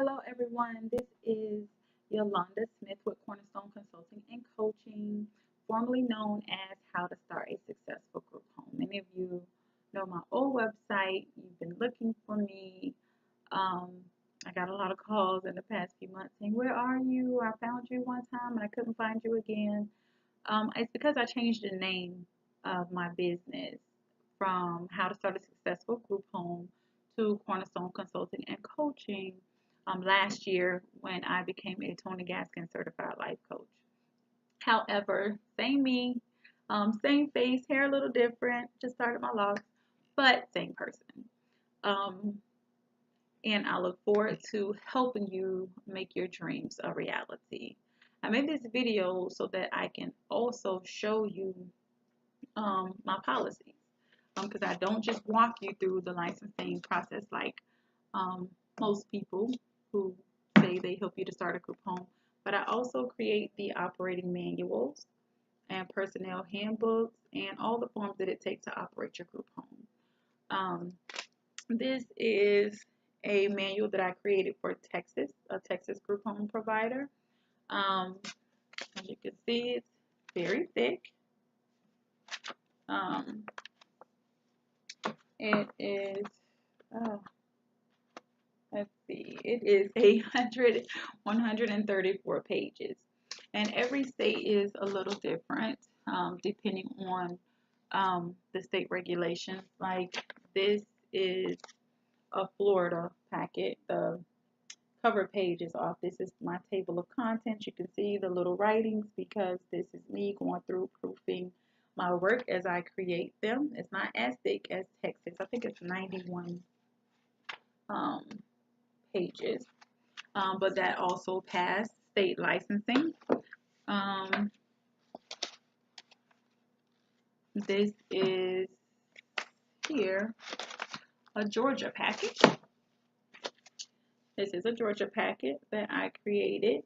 Hello, everyone. This is Yolanda Smith with Cornerstone Consulting and Coaching, formerly known as How to Start a Successful Group Home. Many of you know my old website. You've been looking for me. Um, I got a lot of calls in the past few months saying, "Where are you? I found you one time and I couldn't find you again." It's because I changed the name of my business from How to Start a Successful Group Home to Cornerstone Consulting and Coaching last year when I became a Tony Gaskin certified life coach. However, same me, same face, hair a little different, just started my locks, but same person. Um, and I look forward to helping you make your dreams a reality. I made this video so that I can also show you my policies because I don't just walk you through the licensing process like um, most people who say they help you to start a group home, but I also create the operating manuals and personnel handbooks and all the forms that it takes to operate your group home. This is a manual that I created for Texas, a Texas group home provider. Um, as you can see, it's very thick. Um, it is, oh, let's see, it is 134 pages. And every state is a little different depending on the state regulations. Like this is a Florida packet. The cover page is off. This is my table of contents. You can see the little writings because this is me going through proofing my work as I create them. It's not as thick as Texas. I think it's 91 um, pages, but that also passed state licensing. Um, this is here a Georgia packet. This is a Georgia packet that I created.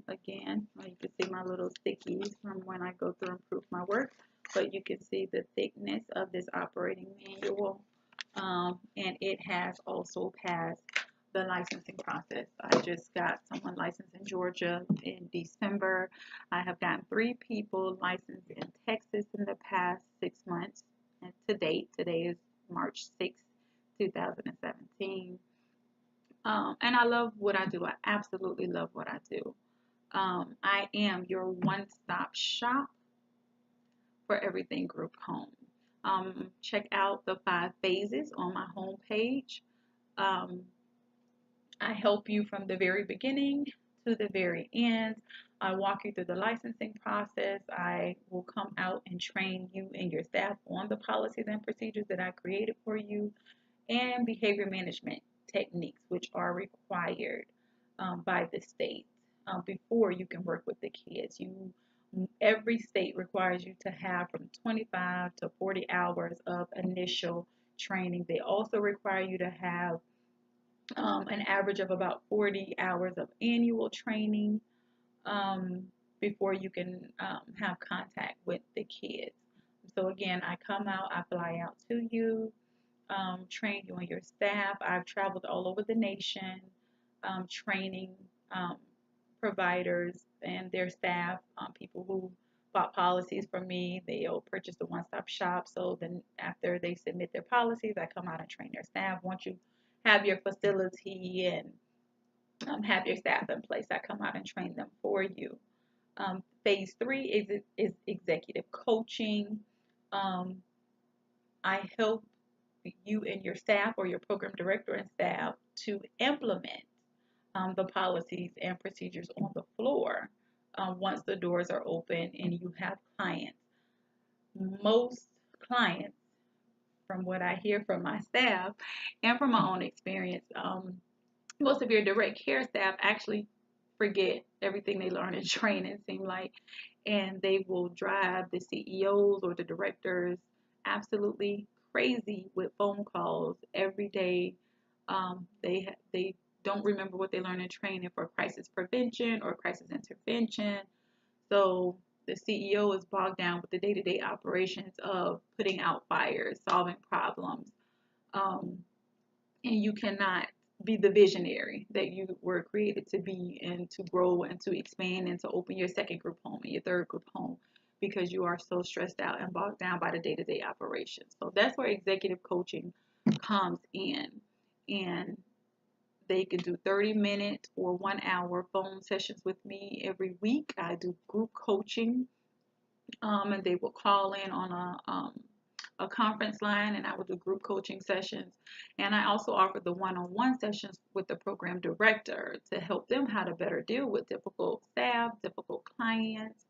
Again, you can see my little stickies from when I go through and proof my work, but you can see the thickness of this operating manual, and it has also passed the licensing process. I just got someone licensed in Georgia in December. I have gotten 3 people licensed in Texas in the past 6 months, and to date, today is March 6th, 2017. And I love what I do. I absolutely love what I do. I am your one-stop shop for everything group home. Check out the 5 phases on my homepage. I help you from the very beginning to the very end. I walk you through the licensing process. I will come out and train you and your staff on the policies and procedures that I created for you, and behavior management techniques, which are required by the state before you can work with the kids. Every state requires you to have from 25 to 40 hours of initial training. They also require you to have an average of about 40 hours of annual training before you can have contact with the kids. So again, I come out, I fly out to you, train you and your staff. I've traveled all over the nation, training providers and their staff, people who bought policies from me. They'll purchase the one-stop shop. So then after they submit their policies, I come out and train their staff. Once you have your facility and have your staff in place, I come out and train them for you. Phase 3 is executive coaching. I help you and your staff or your program director and staff to implement the policies and procedures on the floor once the doors are open and you have clients. Most clients, from what I hear from my staff and from my own experience, most of your direct care staff actually forget everything they learn in training, seem like, and they will drive the CEOs or the directors absolutely crazy with phone calls every day. They don't remember what they learned in training for crisis prevention or crisis intervention. So the CEO is bogged down with the day-to-day operations of putting out fires, solving problems, and you cannot be the visionary that you were created to be, and to grow and to expand and to open your second group home and your third group home, because you are so stressed out and bogged down by the day-to-day operations. So that's where executive coaching comes in. And they can do 30-minute or 1 hour phone sessions with me every week. I do group coaching, and they will call in on a conference line, and I will do group coaching sessions. And I also offer the one-on-one sessions with the program director to help them how to better deal with difficult staff, difficult clients,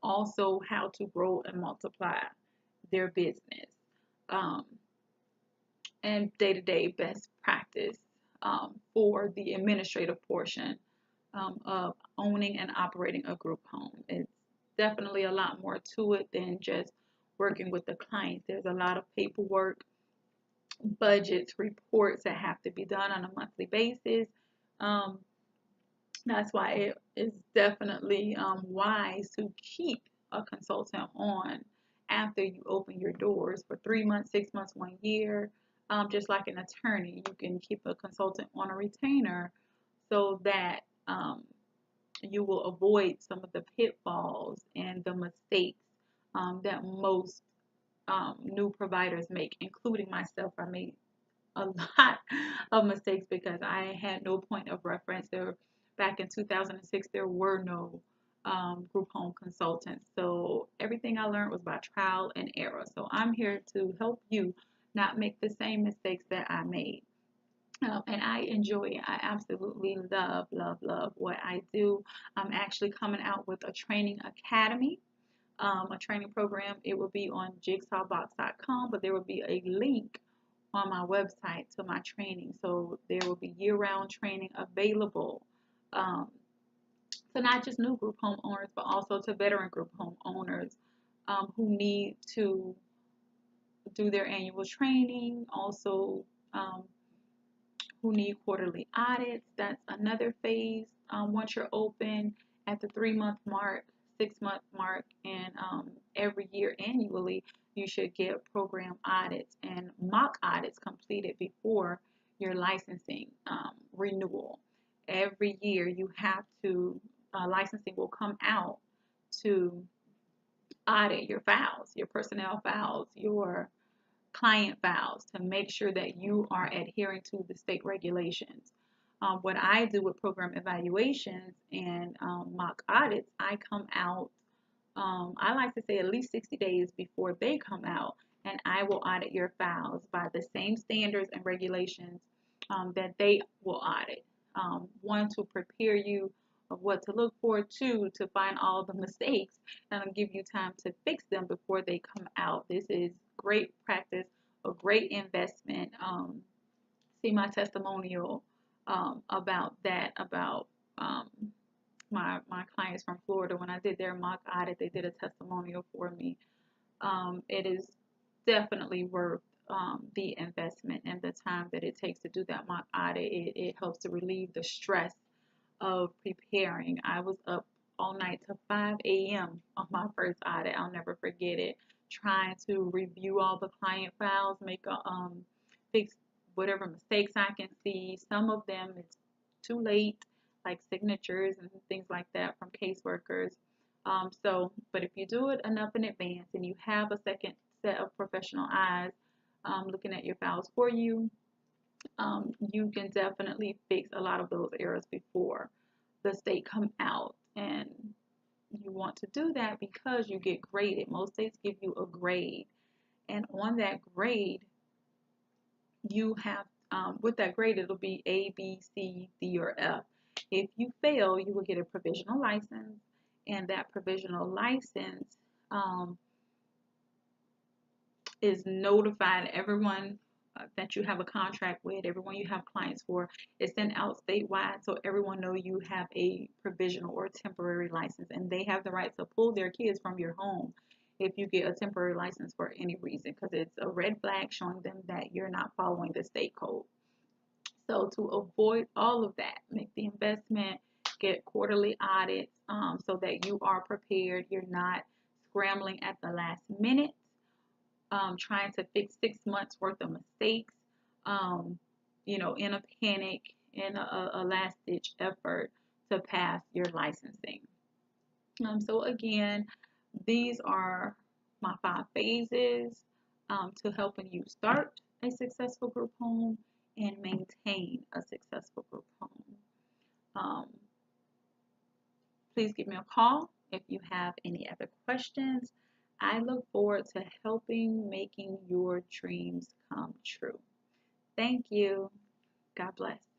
also how to grow and multiply their business, um, and day-to-day best practice for the administrative portion of owning and operating a group home. It's definitely a lot more to it than just working with the client. There's a lot of paperwork, budgets, reports that have to be done on a monthly basis. Um, that's why it is definitely wise to keep a consultant on after you open your doors for 3 months, 6 months, 1 year. Just like an attorney, you can keep a consultant on a retainer so that you will avoid some of the pitfalls and the mistakes that most new providers make, including myself. I made a lot of mistakes because I had no point of reference. Back in 2006, there were no group home consultants. So everything I learned was by trial and error. So I'm here to help you not make the same mistakes that I made. And I enjoy it. I absolutely love, love, love what I do. I'm actually coming out with a training academy, a training program. It will be on jigsawbox.com, but there will be a link on my website to my training. So there will be year-round training available um, to not just new group home owners, but also to veteran group home owners who need to do their annual training, also who need quarterly audits. That's another phase. Once you're open at the 3 month mark, 6 month mark, and every year annually, you should get program audits and mock audits completed before your licensing renewal. Every year, you have to, licensing will come out to audit your files, your personnel files, your client files, to make sure that you are adhering to the state regulations. What I do with program evaluations and mock audits, I come out, I like to say at least 60 days before they come out, and I will audit your files by the same standards and regulations that they will audit. One, to prepare you of what to look for, two, to find all the mistakes and give you time to fix them before they come out. This is great practice, a great investment. See my testimonial about that, about my clients from Florida. When I did their mock audit, they did a testimonial for me. It is definitely worth the investment and the time that it takes to do that mock audit. It helps to relieve the stress of preparing. I was up all night till 5 a.m. on my first audit. I'll never forget it. Trying to review all the client files, fix whatever mistakes I can see. Some of them it's too late, like signatures and things like that from caseworkers. But if you do it enough in advance and you have a second set of professional eyes looking at your files for you, you can definitely fix a lot of those errors before the state come out. And you want to do that because you get graded. Most states give you a grade, and on that grade you have with that grade it'll be A, B, C, D, or F. If you fail, you will get a provisional license, and that provisional license is notified everyone that you have a contract with, everyone you have clients for. It's sent out statewide so everyone know you have a provisional or temporary license, and they have the right to pull their kids from your home if you get a temporary license for any reason, because it's a red flag showing them that you're not following the state code. So to avoid all of that, make the investment, get quarterly audits so that you are prepared. You're not scrambling at the last minute, trying to fix 6 months worth of mistakes. in a panic, in a last ditch effort to pass your licensing. So again, these are my 5 phases to helping you start a successful group home and maintain a successful group home. Um, Please give me a call if you have any other questions. I look forward to helping making your dreams come true. Thank you. God bless.